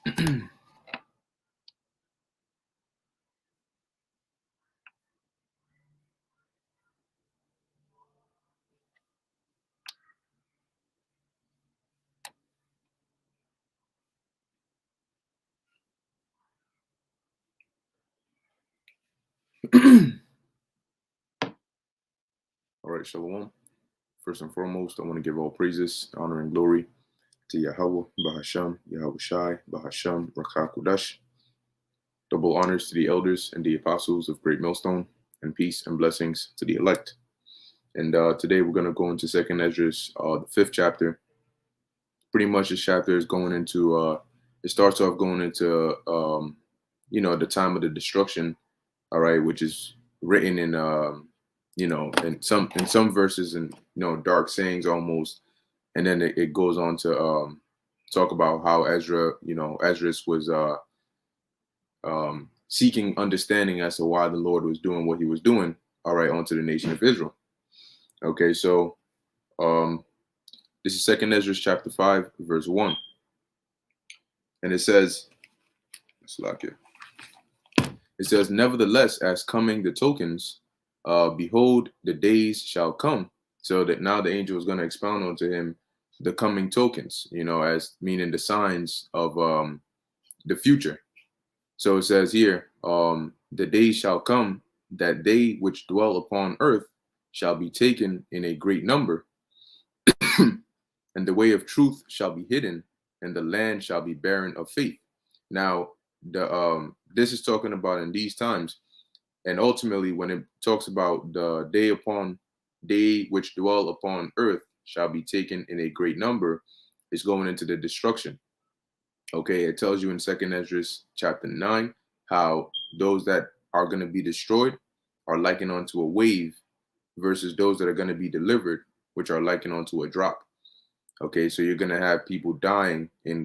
All right, Shalom. First and foremost, I want to give all praises, honor, and glory to Yahweh, Bahasham, Yahweh Shai, Bahasham, Rakakudash. Double honors to the elders and the apostles of Great Millstone, and peace and blessings to the elect. And today we're going to go into Second Esdras, the 5th chapter. Pretty much this chapter is going into, it starts off going into, the time of the destruction, all right, which is written in, in some verses and, dark sayings almost. And then it goes on to talk about how Esdras was seeking understanding as to why the Lord was doing what he was doing, all right, onto the nation of Israel. Okay, so this is Second Esdras chapter 5, verse 1. And it says, nevertheless, as coming the tokens, behold, the days shall come. So that now the angel is going to expound onto him the coming tokens, as meaning the signs of the future. So it says here, the days shall come that they which dwell upon earth shall be taken in a great number, and the way of truth shall be hidden, and the land shall be barren of faith. Now, this is talking about in these times, and ultimately when it talks about the day which dwell upon earth shall be taken in a great number, is going into the destruction. Okay, it tells you in Second Esdras chapter 9 how those that are going to be destroyed are likened unto a wave versus those that are going to be delivered, which are likened unto a drop. Okay, so you're going to have people dying in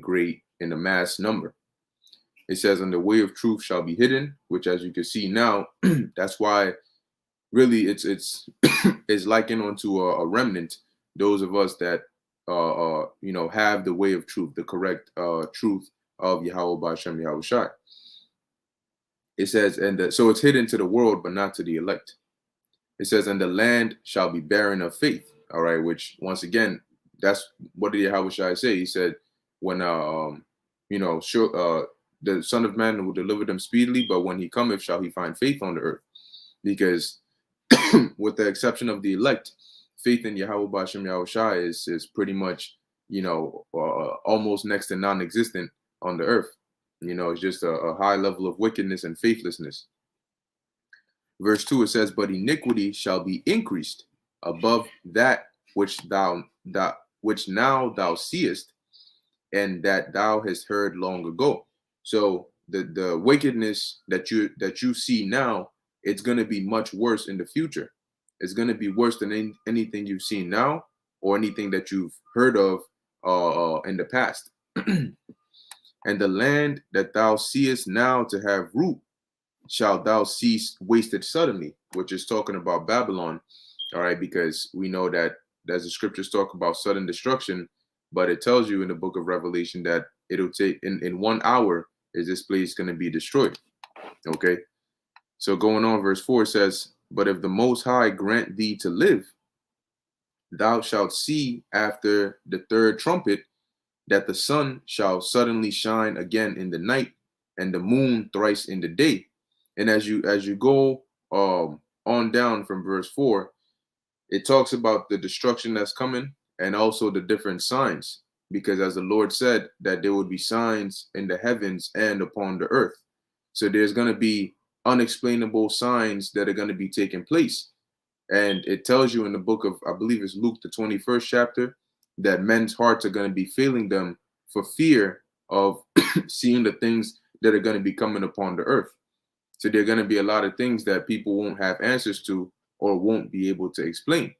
a mass number. It says, and the way of truth shall be hidden, which as you can see now, that's why really it's it's likened unto a remnant, those of us that have the way of truth, the correct truth of Yahweh Ba'Shem Yahweh Shai. It says, so it's hidden to the world, but not to the elect. It says, and the land shall be barren of faith. All right, which once again, that's what did Yahweh Shai say? He said, when the Son of Man will deliver them speedily, but when he cometh, shall he find faith on the earth? Because with the exception of the elect, faith in Yahweh Ba'Shem Yahweh Shai is pretty much, almost next to non-existent on the earth. It's just a high level of wickedness and faithlessness. Verse 2, it says, but iniquity shall be increased above that which which now thou seest, and that thou hast heard long ago. So the wickedness that you see now, it's going to be much worse in the future. It's going to be worse than anything you've seen now or anything that you've heard of in the past. And the land that thou seest now to have root shalt thou see wasted suddenly, which is talking about Babylon. All right, because we know that as the scriptures talk about sudden destruction, but it tells you in the book of Revelation that it'll take in 1 hour is this place going to be destroyed. Okay, so going on, verse 4 says, but if the Most High grant thee to live, thou shalt see after the third trumpet that the sun shall suddenly shine again in the night, and the moon thrice in the day. And as you go on down from verse 4, it talks about the destruction that's coming and also the different signs, because as the Lord said that there would be signs in the heavens and upon the earth. So there's going to be unexplainable signs that are going to be taking place. And it tells you in the book of, I believe it's Luke, the 21st chapter, that men's hearts are going to be failing them for fear of seeing the things that are going to be coming upon the earth. So there are going to be a lot of things that people won't have answers to or won't be able to explain.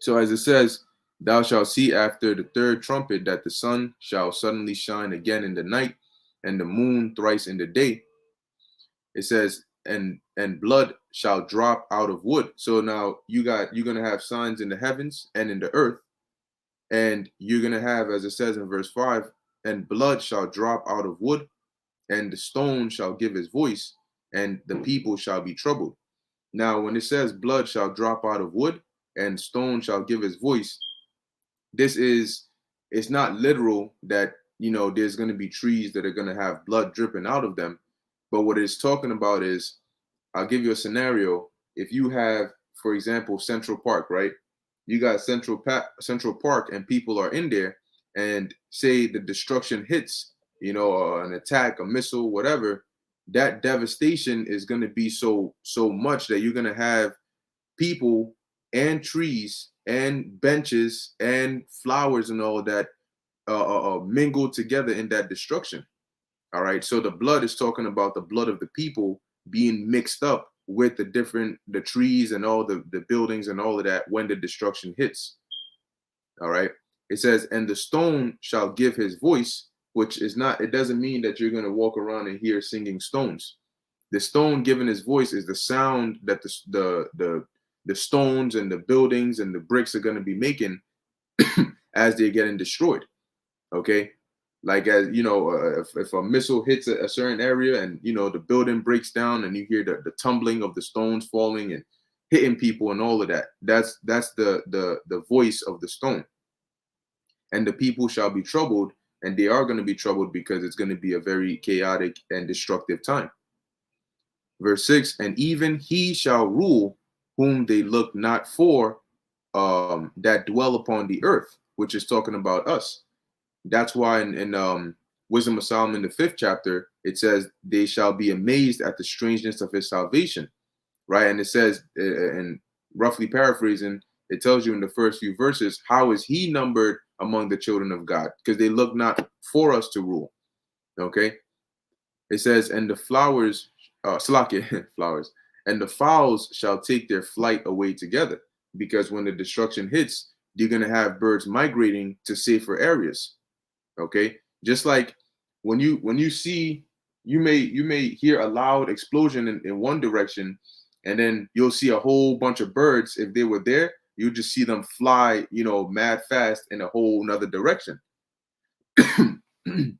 So as it says, thou shalt see after the third trumpet that the sun shall suddenly shine again in the night, and the moon thrice in the day. It says, and blood shall drop out of wood. So now you're going to have signs in the heavens and in the earth, And you're going to have, as it says in verse 5, and blood shall drop out of wood, and the stone shall give his voice, and the people shall be troubled. Now, when it says blood shall drop out of wood, and stone shall give his voice, this is, it's not literal that, there's going to be trees that are going to have blood dripping out of them. But what it's talking about is, I'll give you a scenario. If you have, for example, Central Park, right? You got Central Park, and people are in there, and say the destruction hits, an attack, a missile, whatever. That devastation is going to be so much that you're going to have people and trees and benches and flowers and all that mingled together in that destruction. All right. So the blood is talking about the blood of the people being mixed up with the trees and all the buildings and all of that when the destruction hits. All right. It says, and the stone shall give his voice, which is not, it doesn't mean that you're going to walk around and hear singing stones. The stone giving his voice is the sound that the stones and the buildings and the bricks are going to be making as they're getting destroyed. Okay. Like, as if a missile hits a certain area, and the building breaks down, and you hear the tumbling of the stones falling and hitting people and all of that, that's the voice of the stone. And the people shall be troubled, and they are going to be troubled because it's going to be a very chaotic and destructive time. Verse 6, and even he shall rule whom they look not for, that dwell upon the earth, which is talking about us. That's why in Wisdom of Solomon, the 5th chapter, it says, they shall be amazed at the strangeness of his salvation, right? And it says, and roughly paraphrasing, it tells you in the first few verses, how is he numbered among the children of God? Because they look not for us to rule, okay? It says, and the flowers, flowers, and the fowls shall take their flight away together, because when the destruction hits, you're going to have birds migrating to safer areas. Okay, just like when you see, you may hear a loud explosion in one direction, and then you'll see a whole bunch of birds. If they were there, you just see them fly, mad fast in a whole nother direction. It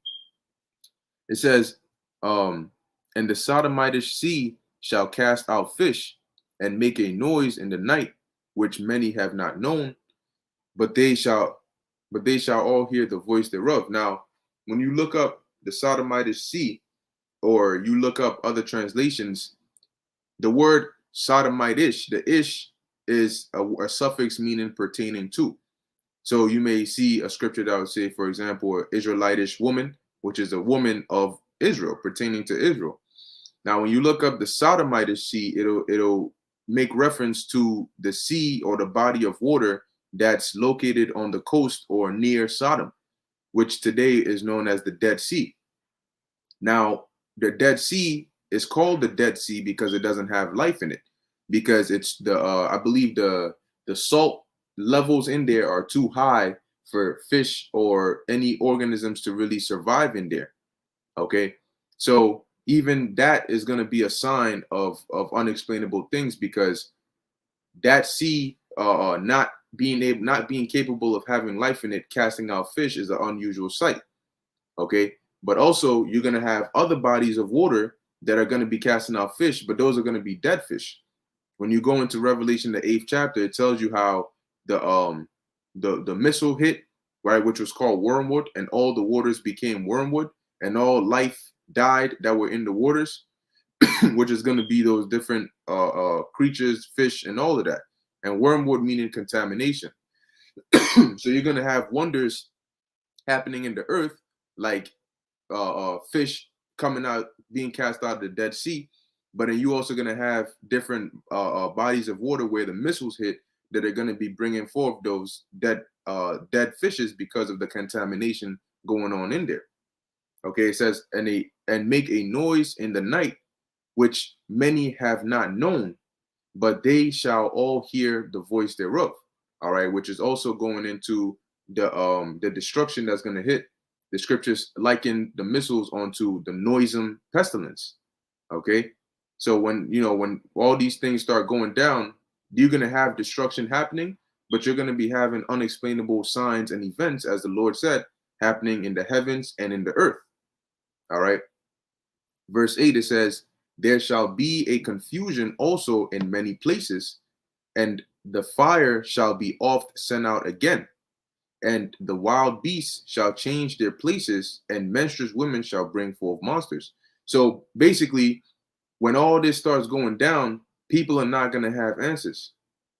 says, and the Sodomitish sea shall cast out fish and make a noise in the night, which many have not known, but they shall all hear the voice thereof. Now, when you look up the Sodomitish sea, or you look up other translations, the word Sodomitish, the ish is a suffix meaning pertaining to. So you may see a scripture that would say, for example, an Israelitish woman, which is a woman of Israel, pertaining to Israel. Now, when you look up the Sodomitish sea, it'll make reference to the sea or the body of water that's located on the coast or near Sodom, which today is known as the Dead Sea. Now, the Dead Sea is called the Dead Sea because it doesn't have life in it, because it's I believe the salt levels in there are too high for fish or any organisms to really survive in there. Okay, so even that is going to be a sign of unexplainable things, because that sea not being capable of having life in it, casting out fish, is an unusual sight. Okay, but also you're going to have other bodies of water that are going to be casting out fish, but those are going to be dead fish. When you go into Revelation, the 8th chapter, it tells you how the missile hit, right, which was called wormwood, and all the waters became wormwood, and all life died that were in the waters, which is going to be those different creatures, fish, and all of that. And wormwood meaning contamination. So you're going to have wonders happening in the earth, like fish coming out, being cast out of the Dead Sea. But then you also going to have different bodies of water where the missiles hit, that are going to be bringing forth those dead fishes because of the contamination going on in there. Okay, it says, and make a noise in the night, which many have not known, but they shall all hear the voice thereof. All right, which is also going into the destruction that's going to hit. The scriptures liken the missiles onto the noisome pestilence. Okay, so when all these things start going down, you're going to have destruction happening, but you're going to be having unexplainable signs and events, as the Lord said, happening in the heavens and in the earth. All right. Verse 8, it says, there shall be a confusion also in many places, and the fire shall be oft sent out again, and the wild beasts shall change their places, and menstruous women shall bring forth monsters. So basically, when all this starts going down, people are not going to have answers.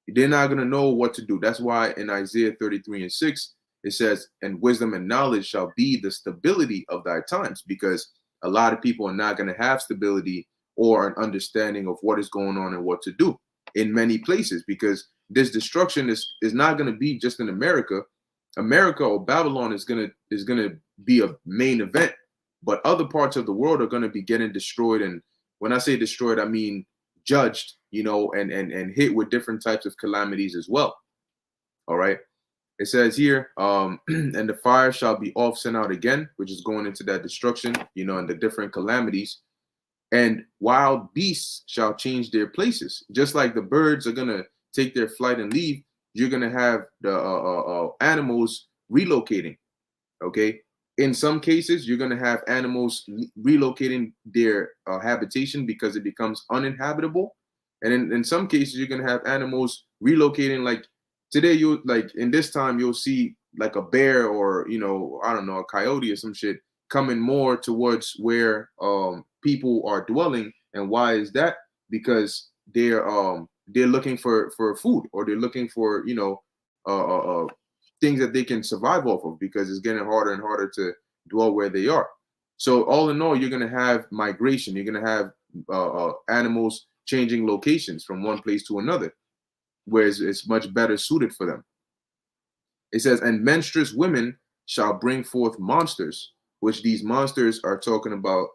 They're not going to know what to do. That's why in Isaiah 33:6, it says, and wisdom and knowledge shall be the stability of thy times, because a lot of people are not going to have stability or an understanding of what is going on and what to do in many places, because this destruction is not going to be just in America. America or Babylon is gonna be a main event, but other parts of the world are going to be getting destroyed. And when I say destroyed, I mean judged, and hit with different types of calamities as well. All right. It says here, and the fire shall be off sent out again, which is going into that destruction, and the different calamities. And wild beasts shall change their places. Just like the birds are going to take their flight and leave, you're going to have the animals relocating. Okay. In some cases, you're going to have animals relocating their habitation because it becomes uninhabitable. And in some cases, you're going to have animals relocating. Like today, in this time, you'll see like a bear or, I don't know, a coyote or some shit coming more towards where people are dwelling. And why is that? Because they're looking for food, or they're looking for, things that they can survive off of, because it's getting harder and harder to dwell where they are. So all in all, you're going to have migration. You're going to have animals changing locations from one place to another, where it's much better suited for them. It says, and menstruous women shall bring forth monsters, which these monsters are talking about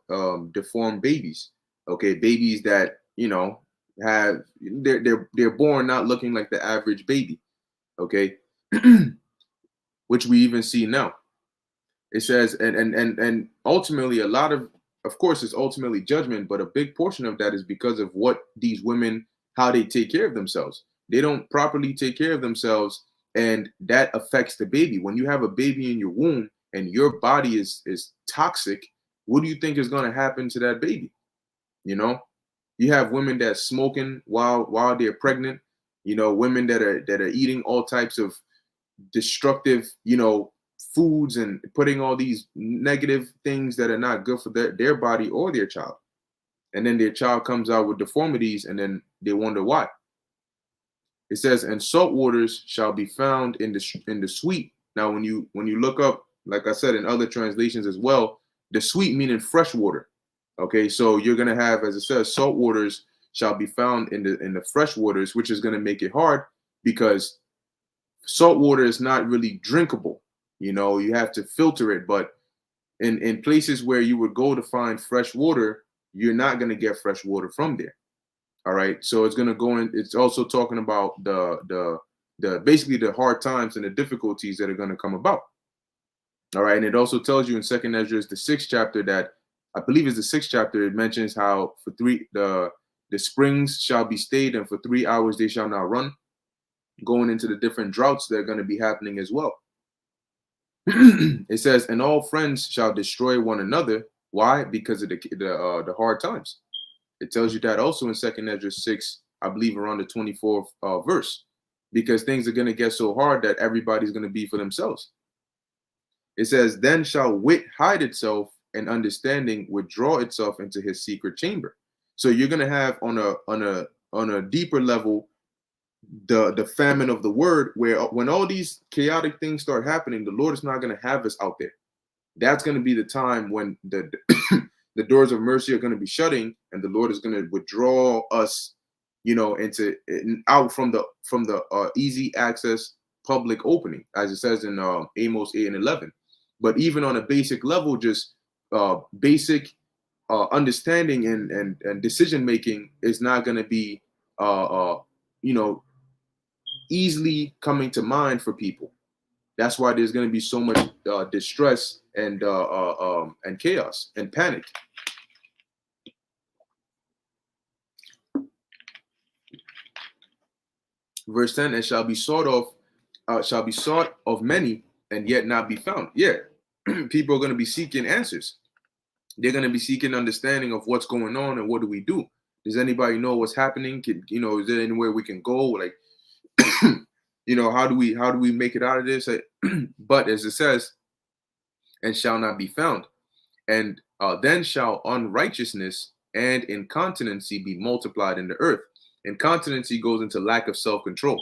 deformed babies. Okay, babies that have they're born not looking like the average baby. Okay. Which we even see now. It says, and ultimately, a lot of course, it's ultimately judgment, but a big portion of that is because of what these women, how they take care of themselves. They don't properly take care of themselves, and that affects the baby. When you have a baby in your womb and your body is toxic, what do you think is going to happen to that baby? You have women that's smoking while they're pregnant. Women that are eating all types of destructive, foods, and putting all these negative things that are not good for their body or their child. And then their child comes out with deformities, and then they wonder why. It says, and salt waters shall be found in the sweet. Now, when you look up, like I said, in other translations as well, the sweet meaning fresh water. Okay, so you're gonna have, as it says, salt waters shall be found in the fresh waters, which is gonna make it hard, because salt water is not really drinkable. You have to filter it. But in places where you would go to find fresh water, you're not going to get fresh water from there. All right. So it's going to go in. It's also talking about the basically the hard times and the difficulties that are going to come about. All right. And it also tells you in 2nd Esdras, the 6th chapter, that I believe is the 6th chapter, it mentions how for the springs shall be stayed, and for 3 hours they shall not run, going into the different droughts that are going to be happening as well. It says, and all friends shall destroy one another. Why? Because of the hard times. It tells you that also in 2nd Esdras 6, I believe around the 24th verse, because things are going to get so hard that everybody's going to be for themselves. It says, then shall wit hide itself, and understanding withdraw itself into his secret chamber. So you're going to have on a deeper level the famine of the word, where when all these chaotic things start happening, the Lord is not going to have us out there. That's going to be the time when the the doors of mercy are going to be shutting, and the Lord is going to withdraw us, out from the easy access public opening, as it says in Amos 8:11. But even on a basic level, just basic understanding and decision making is not going to be easily coming to mind for people. That's why there's going to be so much distress and chaos and panic. Verse 10, and shall be sawed off shall be sought of many and yet not be found. Yeah, people are going to be seeking answers. They're going to be seeking understanding of what's going on and what do we do. Does anybody know what's happening? Is there anywhere we can go? Like, how do we make it out of this? But as it says, and shall not be found. And then shall unrighteousness and incontinency be multiplied in the earth. Incontinency goes into lack of self-control.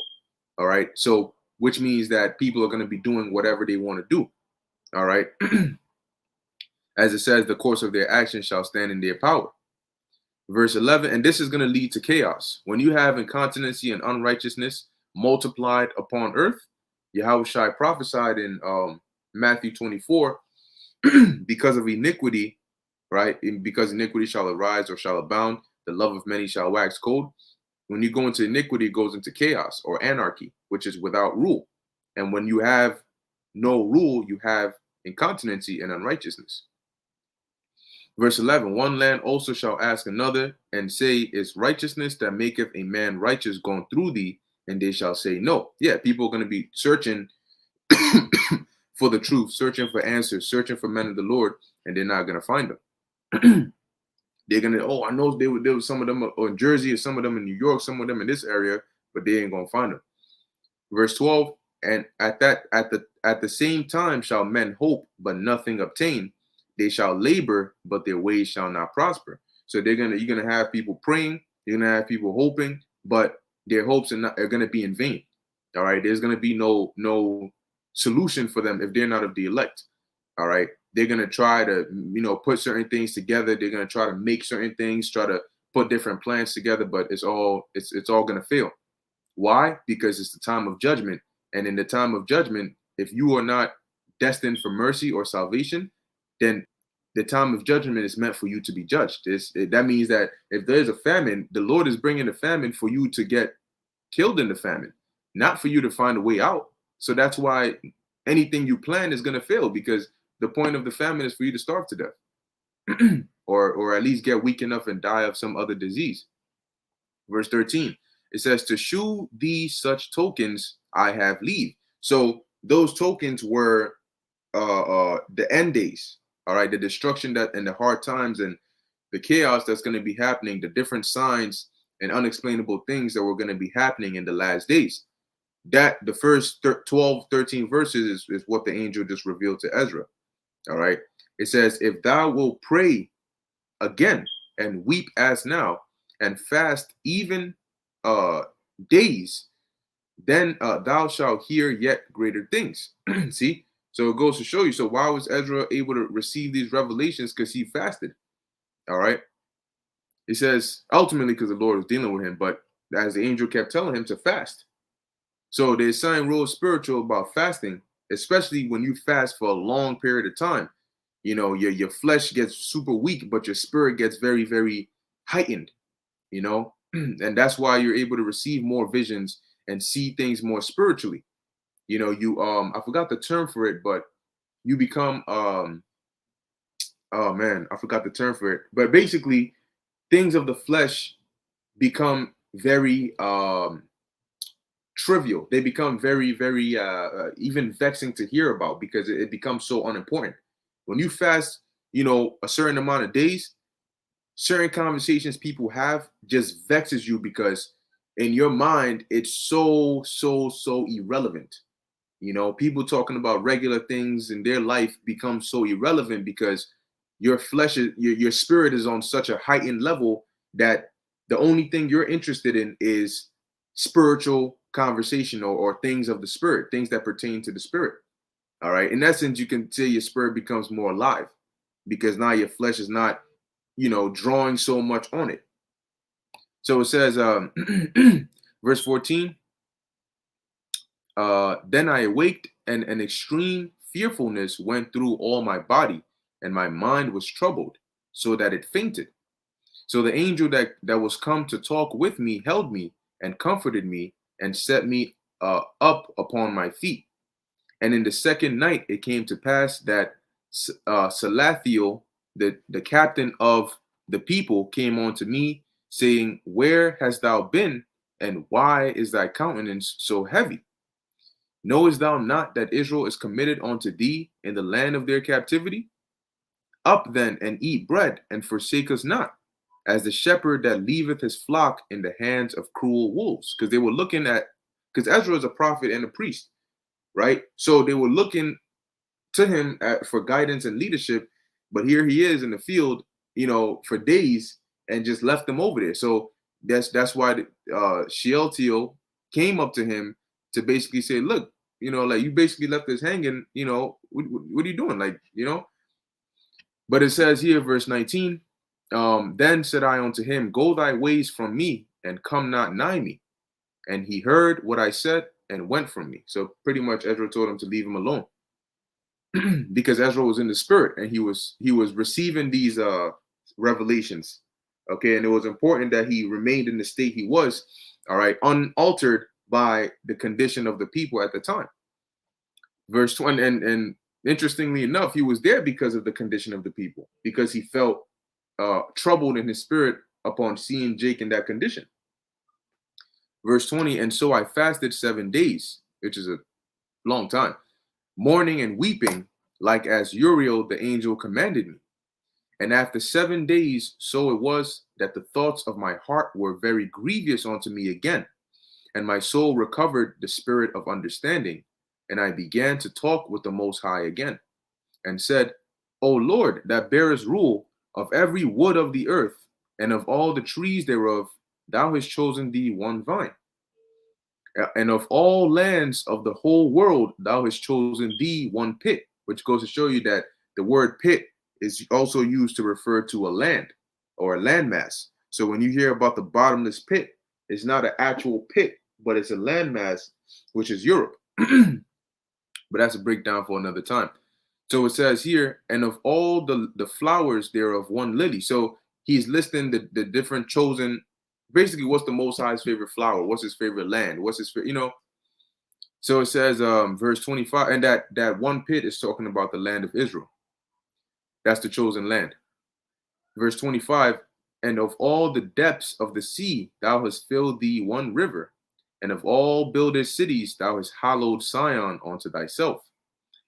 All right. So, which means that people are going to be doing whatever they want to do. All right. As it says, the course of their actions shall stand in their power. Verse 11, and this is going to lead to chaos. When you have incontinency and unrighteousness multiplied upon earth, Yahushua prophesied in Matthew 24, because of iniquity, right? Because iniquity shall arise or shall abound, the love of many shall wax cold. When you go into iniquity, it goes into chaos or anarchy, which is without rule. And when you have no rule, you have incontinency and unrighteousness. Verse 11, one land also shall ask another and say, is righteousness that maketh a man righteous gone through thee? And they shall say, no. Yeah, people are going to be searching for the truth, searching for answers, searching for men of the Lord, and they're not going to find them. They're going to, I know there was some of them in Jersey, or some of them in New York, some of them in this area, but they ain't going to find them. Verse 12, and at the same time shall men hope, but nothing obtain. They shall labor, but their ways shall not prosper. So you're gonna have people praying, you're gonna have people hoping, but their hopes are gonna be in vain. All right, there's gonna be no solution for them if they're not of the elect. All right, they're gonna try to put certain things together. They're gonna try to make certain things, try to put different plans together, but it's all gonna fail. Why? Because it's the time of judgment, and in the time of judgment, if you are not destined for mercy or salvation, then the time of judgment is meant for you to be judged. That means that if there's a famine, the Lord is bringing the famine for you to get killed in the famine, not for you to find a way out. So that's why anything you plan is going to fail, because the point of the famine is for you to starve to death or at least get weak enough and die of some other disease. Verse 13, it says, to shew thee such tokens I have leave. So those tokens were the end days. All right, the destruction that and the hard times and the chaos that's going to be happening, the different signs and unexplainable things that were going to be happening in the last days. That the first 12, 13 verses is what the angel just revealed to Ezra. All right, it says, if thou wilt pray again and weep as now and fast even days, then thou shalt hear yet greater things. See? So it goes to show you. So why was Ezra able to receive these revelations? Because he fasted. All right. It says ultimately because the Lord was dealing with him, but as the angel kept telling him to fast. So there's something real spiritual about fasting, especially when you fast for a long period of time. Your flesh gets super weak, but your spirit gets very, very heightened, and that's why you're able to receive more visions and see things more spiritually. I forgot the term for it, but you become oh man, I forgot the term for it. But basically, things of the flesh become very trivial. They become very, very even vexing to hear about, because it becomes so unimportant. When you fast, a certain amount of days, certain conversations people have just vexes you, because in your mind it's so irrelevant. People talking about regular things in their life become so irrelevant, because your flesh is your spirit is on such a heightened level that the only thing you're interested in is spiritual conversation or things of the spirit, things that pertain to the spirit. All right, in essence, you can say your spirit becomes more alive, because now your flesh is not drawing so much on it. So it says verse 14, then I awaked, and an extreme fearfulness went through all my body, and my mind was troubled, so that it fainted. So the angel that was come to talk with me held me and comforted me and set me up upon my feet. And in the second night it came to pass that Salathiel, the captain of the people, came unto me, saying, where hast thou been, and why is thy countenance so heavy? Knowest thou not that Israel is committed unto thee in the land of their captivity? Up then and eat bread, and forsake us not, as the shepherd that leaveth his flock in the hands of cruel wolves. Because they were looking at, because Ezra is a prophet and a priest, right? So they were looking to him for guidance and leadership, but here he is in the field, for days, and just left them over there. So that's why Shealtiel came up to him to basically say, look, like you basically left us hanging, what are you doing? But it says here, verse 19, then said I unto him, go thy ways from me, and come not nigh me. And he heard what I said and went from me. So pretty much Ezra told him to leave him alone. Because Ezra was in the spirit and he was receiving these revelations. Okay, and it was important that he remained in the state he was, all right, unaltered by the condition of the people at the time. Verse 20, and interestingly enough, he was there because of the condition of the people, because he felt troubled in his spirit upon seeing Jake in that condition. Verse 20, and so I fasted 7 days, which is a long time, mourning and weeping, like as Uriel the angel commanded me. And after 7 days, so it was that the thoughts of my heart were very grievous unto me again, and my soul recovered the spirit of understanding, and I began to talk with the Most High again, and said, O Lord, that bearest rule of every wood of the earth, and of all the trees thereof, thou hast chosen thee one vine. And of all lands of the whole world, thou hast chosen thee one pit, which goes to show you that the word pit is also used to refer to a land or a landmass. So when you hear about the bottomless pit, it's not an actual pit, but it's a landmass, which is Europe. But that's a breakdown for another time. So it says here, and of all the flowers thereof one lily. So he's listing the different chosen. Basically, what's the Most High's favorite flower? What's his favorite land? What's his favorite, So it says, verse 25, and that one pit is talking about the land of Israel. That's the chosen land. Verse 25, and of all the depths of the sea, thou hast filled thee one river, and of all builded cities, thou hast hallowed Sion unto thyself.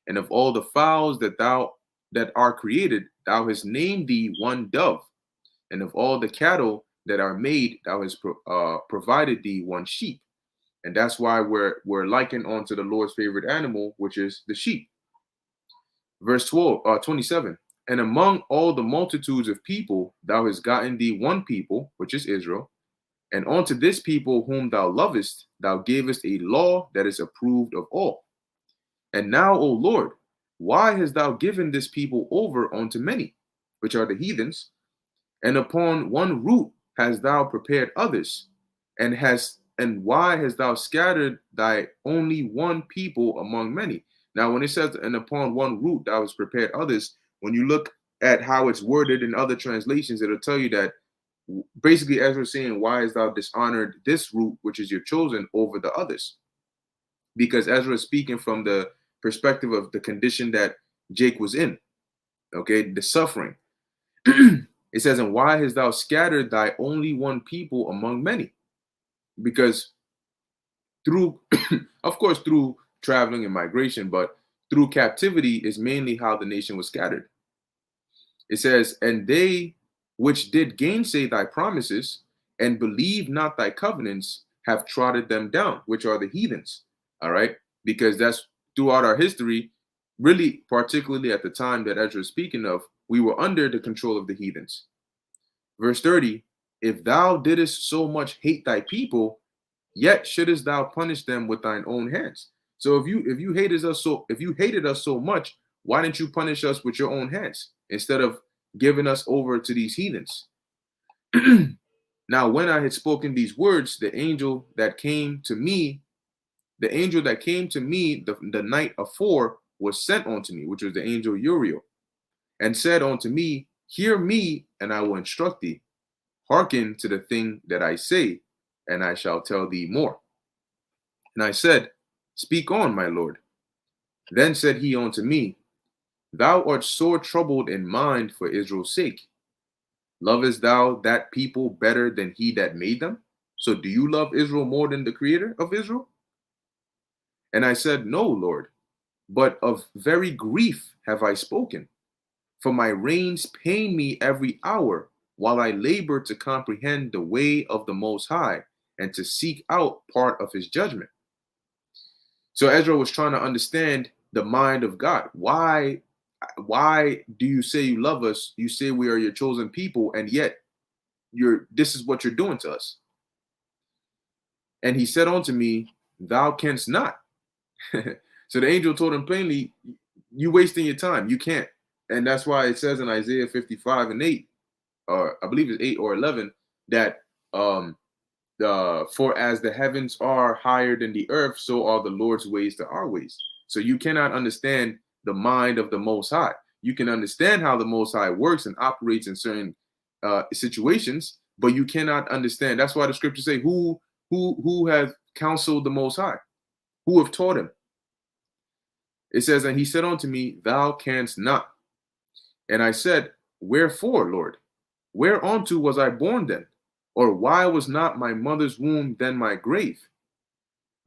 And of all the fowls that are created, thou hast named thee one dove, and of all the cattle that are made, thou hast provided thee one sheep. And that's why we're likened onto the Lord's favorite animal, which is the sheep. Verse 27. And among all the multitudes of people, thou hast gotten thee one people, which is Israel. And unto this people whom thou lovest, thou gavest a law that is approved of all. And now, O Lord, why hast thou given this people over unto many, which are the heathens? And upon one root hast thou prepared others, and why hast thou scattered thy only one people among many? Now, when it says, and upon one root thou hast prepared others, when you look at how it's worded in other translations, it'll tell you that basically Ezra is saying, why hast thou dishonored this root, which is your chosen, over the others? Because Ezra is speaking from the perspective of the condition that Jake was in, okay, the suffering. It says, and why hast thou scattered thy only one people among many? Because through, of course, through traveling and migration, but through captivity is mainly how the nation was scattered. It says, and they which did gainsay thy promises and believe not thy covenants have trodden them down, which are the heathens. All right, because that's throughout our history, really, particularly at the time that Ezra is speaking of, we were under the control of the heathens. Verse 30, if thou didst so much hate thy people, yet shouldest thou punish them with thine own hands. So if you hated us so much, why didn't you punish us with your own hands instead of giving us over to these heathens? Now, when I had spoken these words, the angel that came to me the night afore was sent unto me, which was the angel Uriel, and said unto me, hear me, and I will instruct thee. Hearken to the thing that I say, and I shall tell thee more. And I said, speak on, my Lord. Then said he unto me, thou art sore troubled in mind for Israel's sake. Lovest thou that people better than he that made them? So do you love Israel more than the creator of Israel? And I said, No, Lord, but of very grief have I spoken. For my reins pain me every hour, while I labor to comprehend the way of the Most High and to seek out part of his judgment. So Ezra was trying to understand the mind of God. Why do you say you love us? You say we are your chosen people, and yet this is what you're doing to us. And he said unto me, Thou canst not. So the angel told him plainly, you wasting your time. You can't. And that's why it says in Isaiah 55 and 8, or I believe it's 8 or 11, that for as the heavens are higher than the earth, so are the Lord's ways to our ways. So you cannot understand the mind of the Most High. You can understand how the Most High works and operates in certain situations, but you cannot understand. That's why the scriptures say, who has counseled the Most High? Who have taught him? It says, and he said unto me, Thou canst not. And I said, Wherefore, Lord? Whereunto was I born then? Or why was not my mother's womb then my grave?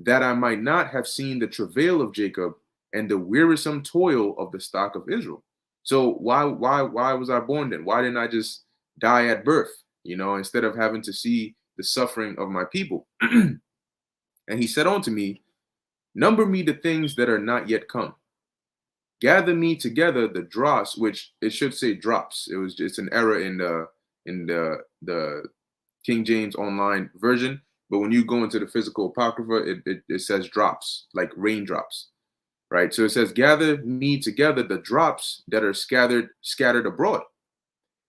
That I might not have seen the travail of Jacob and the wearisome toil of the stock of Israel. So why was I born then? Why didn't I just die at birth, instead of having to see the suffering of my people? And he said unto me, Number me the things that are not yet come. Gather me together the dross, which it should say drops. It's an error in the King James Online version. But when you go into the physical apocrypha, it says drops, like raindrops, right? So it says, gather me together the drops that are scattered abroad.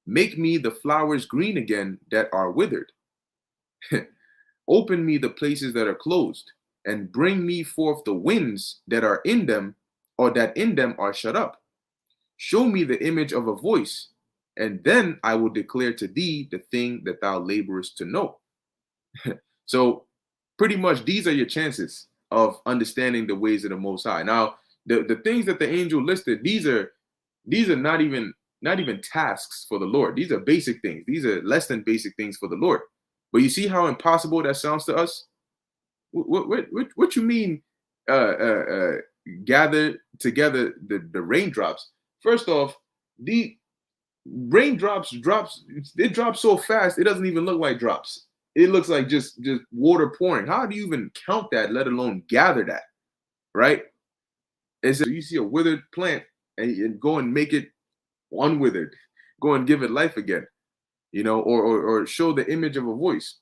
Make me the flowers green again that are withered. Open me the places that are closed, and bring me forth the winds that are in them, or that in them are shut up. Show me the image of a voice, and then I will declare to thee the thing that thou laborest to know. So pretty much these are your chances of understanding the ways of the Most High. Now, the things that the angel listed, these are not even tasks for the Lord. These are basic things. These are less than basic things for the Lord. But you see how impossible that sounds to us? What you mean gather together the raindrops? First off, the raindrops they drop so fast it doesn't even look like drops. It looks like just water pouring. How do you even count that, let alone gather that? Right? It's you see a withered plant and go and make it unwithered. Go and give it life again. Or show the image of a voice.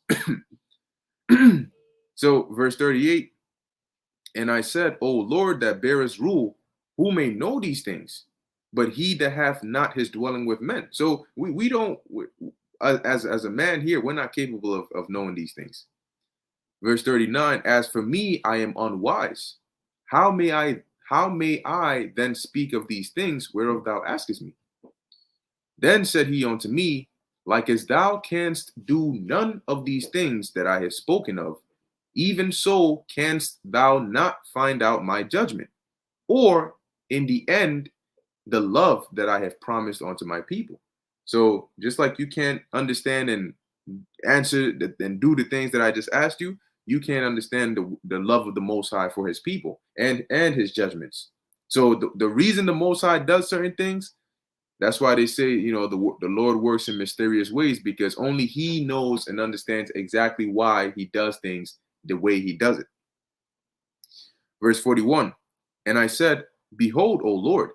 So verse 38, and I said, O Lord, that bearest rule, who may know these things? But he that hath not his dwelling with men. So we don't, as a man here, we're not capable of knowing these things. Verse 39, as for me, I am unwise. How may I then speak of these things whereof thou askest me? Then said he unto me, like as thou canst do none of these things that I have spoken of, even so canst thou not find out my judgment, or in the end, the love that I have promised unto my people. So just like you can't understand and answer and do the things that I just asked you, you can't understand the love of the Most High for his people and his judgments. So the reason the Most High does certain things, that's why they say, the Lord works in mysterious ways, because only he knows and understands exactly why he does things the way he does it. Verse 41, and I said, Behold, O Lord,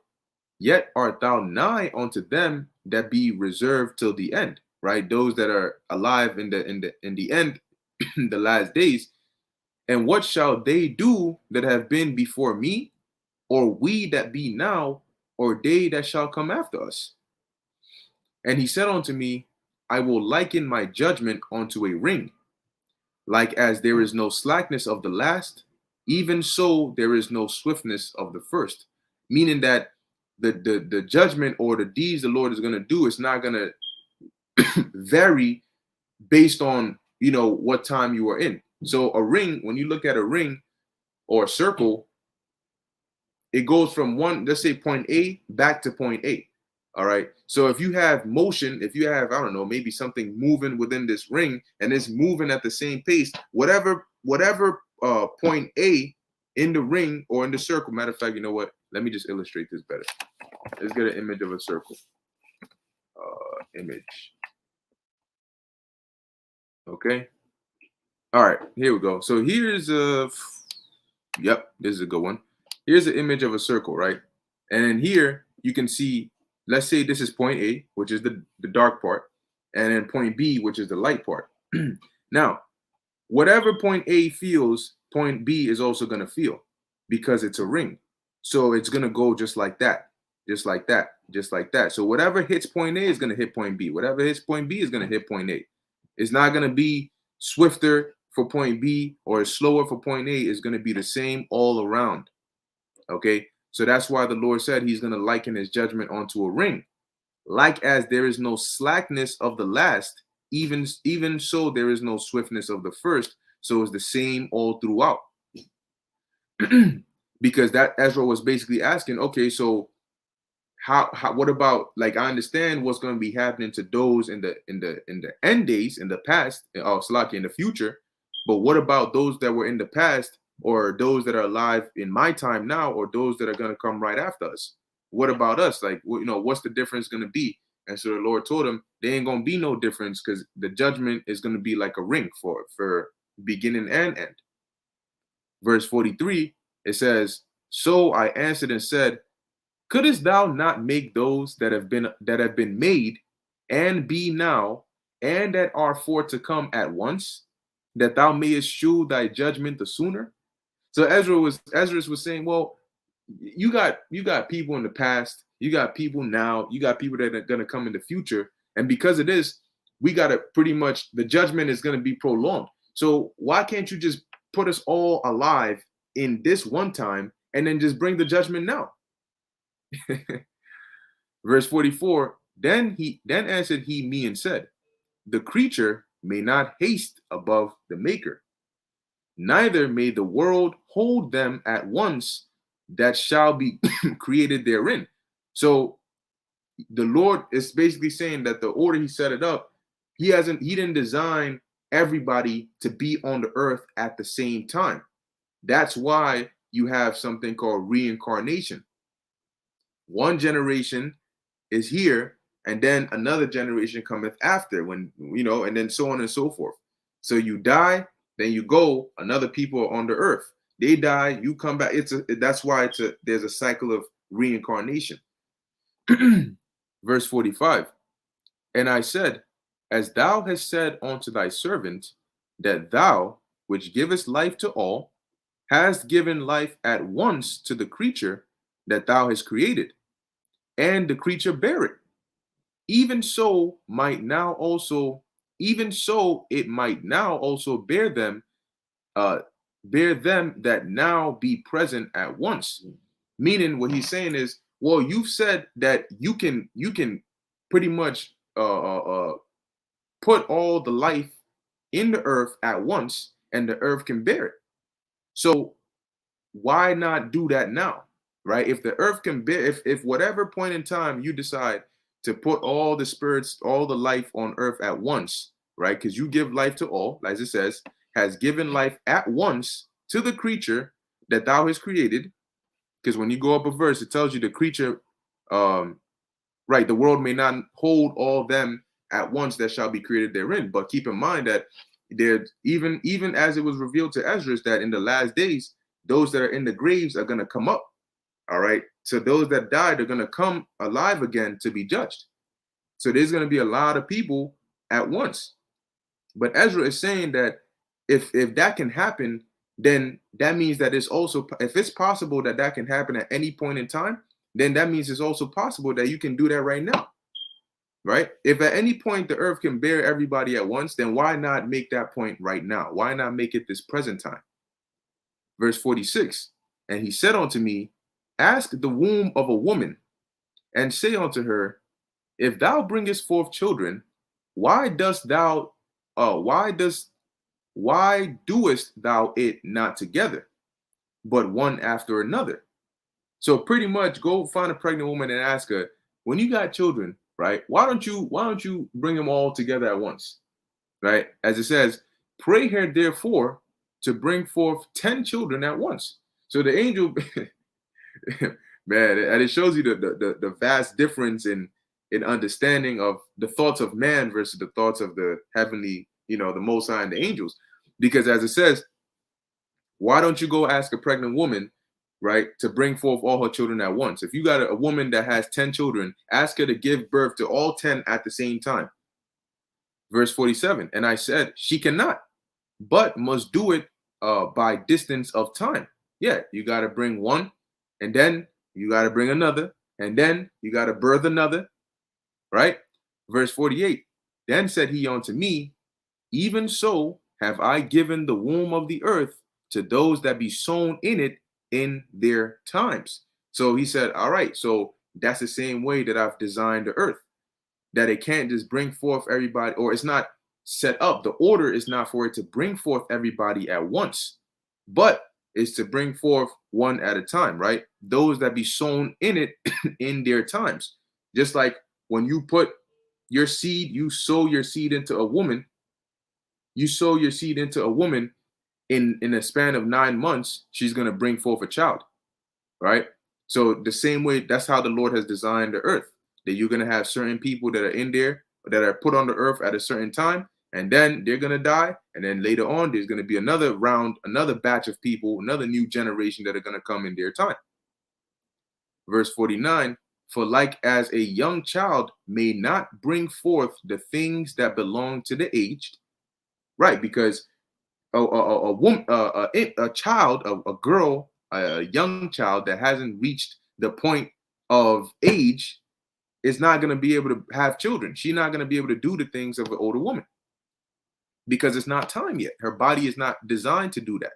yet art thou nigh unto them that be reserved till the end, right? Those that are alive in the end, the last days. And what shall they do that have been before me, or we that be now, or they that shall come after us? And he said unto me, I will liken my judgment unto a ring. Like as there is no slackness of the last, even so there is no swiftness of the first. Meaning that the judgment or the deeds the Lord is going to do is not going to vary based on, what time you are in. So a ring, when you look at a ring or a circle, it goes from let's say point A back to point A. All right. So if you have motion, if you have, I don't know, maybe something moving within this ring and it's moving at the same pace, whatever point A in the ring or in the circle. Matter of fact, you know what? Let me just illustrate this better. Let's get an image of a circle. Image. Okay. All right, here we go. So here's yep, this is a good one. Here's an image of a circle, right? And then here you can see, let's say this is point A, which is the dark part, and then point B, which is the light part. Now, whatever point A feels, point B is also going to feel because it's a ring. So it's going to go just like that, just like that, just like that. So whatever hits point A is going to hit point B. Whatever hits point B is going to hit point A. It's not going to be swifter for point B or slower for point A. It's going to be the same all around. Okay, so that's why the Lord said he's going to liken his judgment onto a ring. Like as there is no slackness of the last, even so there is no swiftness of the first. So it's the same all throughout. Because that Ezra was basically asking, okay, so how what about, like, I understand what's going to be happening to those in the end days, in the past, Slaki, in the future, but what about those that were in the past, or those that are alive in my time now, or those that are going to come right after us? What about us? Like, what's the difference going to be? And so the Lord told him there ain't going to be no difference, because the judgment is going to be like a ring for beginning and end. Verse 43, it says, so I answered and said, couldst thou not make those that have been made and be now and that are for to come at once, that thou mayest shew thy judgment the sooner? So Esdras was saying, well, you got people in the past, you got people now, you got people that are going to come in the future, and because of this, we got to pretty much, the judgment is going to be prolonged. So why can't you just put us all alive in this one time and then just bring the judgment now? Verse 44, then answered he me and said, the creature may not haste above the maker, neither may the world hold them at once that shall be created therein. So the Lord is basically saying that the order he set it up, he didn't design everybody to be on the earth at the same time. That's why you have something called reincarnation. One generation is here, and then another generation cometh after, when, and then so on and so forth. So you die, then you go, another people are on the earth. They die, you come back. That's why there's a cycle of reincarnation. Verse 45, and I said, as thou hast said unto thy servant, that thou, which givest life to all, hast given life at once to the creature that thou hast created, and the creature bear it. Even so it might now also bear them that now be present at once. Meaning, what he's saying is, well, you've said that you can pretty much put all the life in the earth at once, and the earth can bear it. So why not do that now, right? If the earth can bear, if whatever point in time you decide to put all the spirits, all the life on earth at once, right? Because you give life to all, as it says, has given life at once to the creature that thou hast created. Because when you go up a verse, it tells you the creature, right, the world may not hold all them at once that shall be created therein. But keep in mind that there, even as it was revealed to Esdras, that in the last days, those that are in the graves are going to come up. All right. So those that died are going to come alive again to be judged. So there's going to be a lot of people at once. But Ezra is saying that if that can happen, then that means that it's also, if it's possible that that can happen at any point in time, then that means it's also possible that you can do that right now. Right? If at any point the earth can bear everybody at once, then why not make that point right now? Why not make it this present time? Verse 46, and he said unto me, ask the womb of a woman, and say unto her, if thou bringest forth children, why doest thou it not together, but one after another? So pretty much go find a pregnant woman and ask her, when you got children, right, why don't you bring them all together at once? Right? As it says, pray her therefore to bring forth 10 children at once. So the angel, man, and it shows you the vast difference in understanding of the thoughts of man versus the thoughts of the heavenly, the Most High and the angels. Because as it says, why don't you go ask a pregnant woman, right, to bring forth all her children at once? If you got a woman that has 10 children, ask her to give birth to all 10 at the same time. Verse 47, and I said, she cannot, but must do it by distance of time. Yeah, you got to bring one, and then you got to bring another, and then you got to birth another, right? Verse 48, then said he unto me, even so have I given the womb of the earth to those that be sown in it in their times. So he said, all right, so that's the same way that I've designed the earth, that it can't just bring forth everybody, or it's not set up. The order is not for it to bring forth everybody at once, but is to bring forth one at a time, right? Those that be sown in it in their times. Just like when you put your seed, you sow your seed into a woman, you sow your seed into a woman in a span of 9 months, she's going to bring forth a child, right? So the same way, that's how the Lord has designed the earth, that you're going to have certain people that are in there, that are put on the earth at a certain time, and then they're going to die. And then later on, there's going to be another round, another batch of people, another new generation that are going to come in their time. Verse 49, for like as a young child may not bring forth the things that belong to the aged, right? Because a woman, a child, a girl, a young child that hasn't reached the point of age is not going to be able to have children. She's not going to be able to do the things of an older woman because it's not time yet. Her body is not designed to do that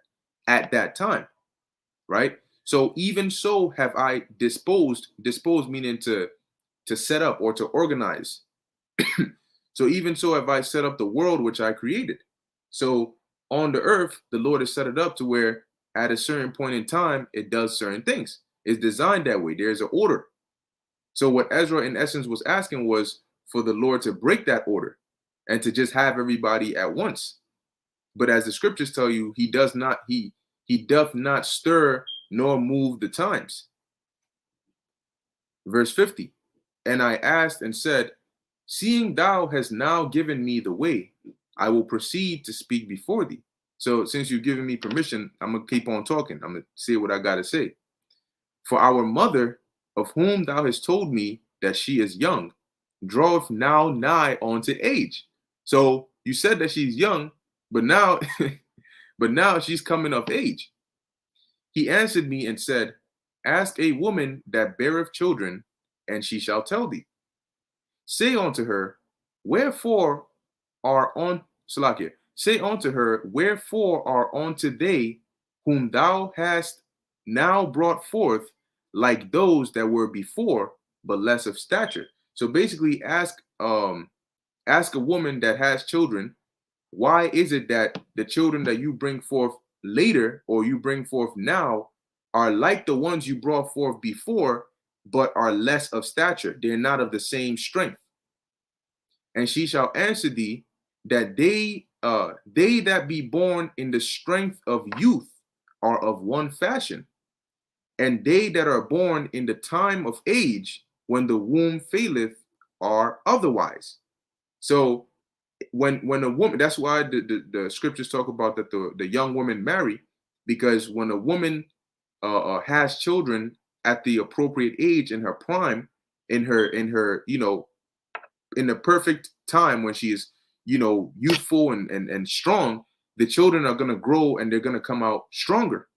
at that time, right? So even so have I disposed meaning to set up or to organize. So even so have I set up the world which I created. So on the earth, the Lord has set it up to where at a certain point in time, it does certain things. It's designed that way. There's an order. So what Ezra in essence was asking was for the Lord to break that order and to just have everybody at once. But as the scriptures tell you, he doth not stir nor move the times. Verse 50, and I asked and said, seeing thou hast now given me the way, I will proceed to speak before thee. So since you've given me permission, I'm going to keep on talking. I'm going to say what I got to say. For our mother, of whom thou hast told me that she is young, draweth now nigh unto age. So you said that she's young, but now, she's coming of age. He answered me and said, ask a woman that beareth children, and she shall tell thee. Say unto her, wherefore are on Salakia, say unto her, wherefore are unto they whom thou hast now brought forth like those that were before, but less of stature. So basically ask a woman that has children, why is it that the children that you bring forth later or you bring forth now are like the ones you brought forth before, but are less of stature? They're not of the same strength. And she shall answer thee that they that be born in the strength of youth are of one fashion, and they that are born in the time of age when the womb faileth are otherwise. So when a woman, that's why the scriptures talk about that the young women marry, because when a woman has children at the appropriate age in her prime, in her in the perfect time when she is youthful and strong, the children are going to grow and they're going to come out stronger.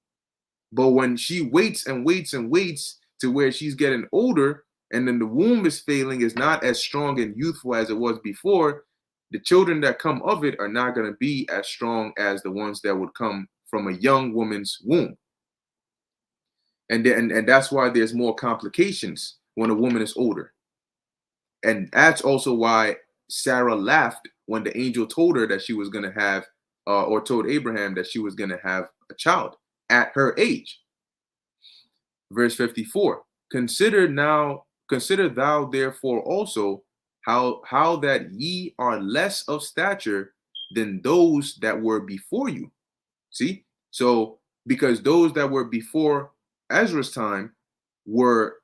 But when she waits and waits and waits to where she's getting older and then the womb is failing, is not as strong and youthful as it was before, the children that come of it are not going to be as strong as the ones that would come from a young woman's womb. And that's why there's more complications when a woman is older. And that's also why Sarah laughed when the angel told her that she was going to have, or told Abraham that she was going to have a child at her age. Verse 54, consider thou therefore also how that ye are less of stature than those that were before you. See? So because those that were before Ezra's time were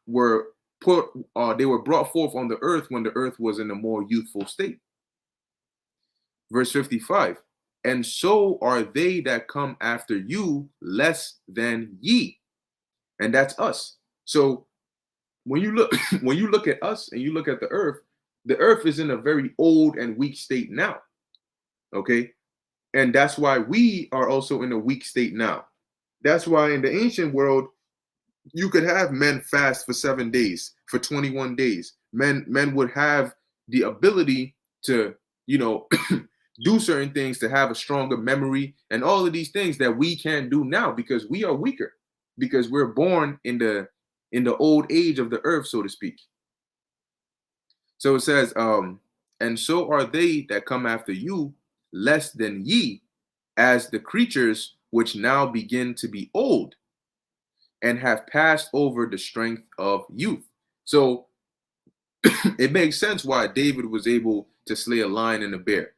put they were brought forth on the earth when the earth was in a more youthful state. Verse 55. And so are they that come after you less than ye. And that's us. So when you look when you look at us and you look at the earth is in a very old and weak state now. Okay? And that's why we are also in a weak state now. That's why in the ancient world, you could have men fast for 7 days, for 21 days. Men would have the ability to, do certain things, to have a stronger memory, and all of these things that we can't do now because we are weaker, because we're born in the old age of the earth, so to speak. So it says, and so are they that come after you less than ye, as the creatures which now begin to be old and have passed over the strength of youth. So it makes sense why David was able to slay a lion and a bear.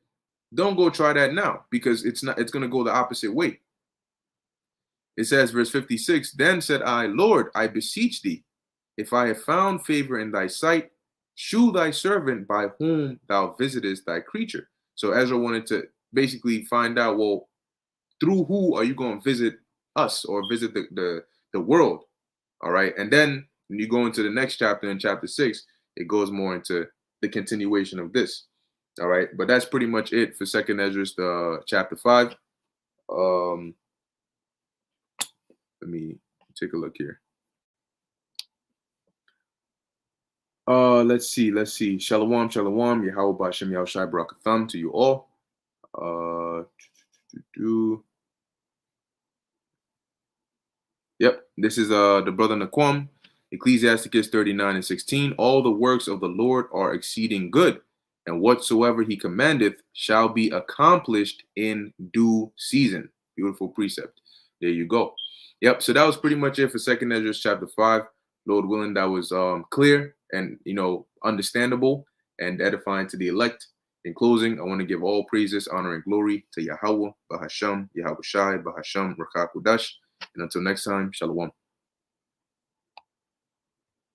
Don't go try that now, because it's going to go the opposite way. It says, verse 56, then said I, Lord, I beseech thee, if I have found favor in thy sight, shew thy servant by whom thou visitest thy creature. So Ezra wanted to basically find out, well, through who are you going to visit us, or visit the world? All right. And then when you go into the next chapter, in chapter 6, it goes more into the continuation of this. All right. But that's pretty much it for Second Ezra chapter 5. Let me take a look here. Let's see. Shalom, shalom. Yahweh Bashem Yahushai Barakatham to you all. Yep, this is the brother Naquam, Ecclesiasticus 39:16. All the works of the Lord are exceeding good, and whatsoever he commandeth shall be accomplished in due season. Beautiful precept. There you go. Yep, so that was pretty much it for Second Ezra chapter 5. Lord willing, that was clear and understandable and edifying to the elect. In closing, I want to give all praises, honor, and glory to Yahweh, Bahasham, Yahweh Shai, Bahasham, Rakakudash. And until next time, Shalom.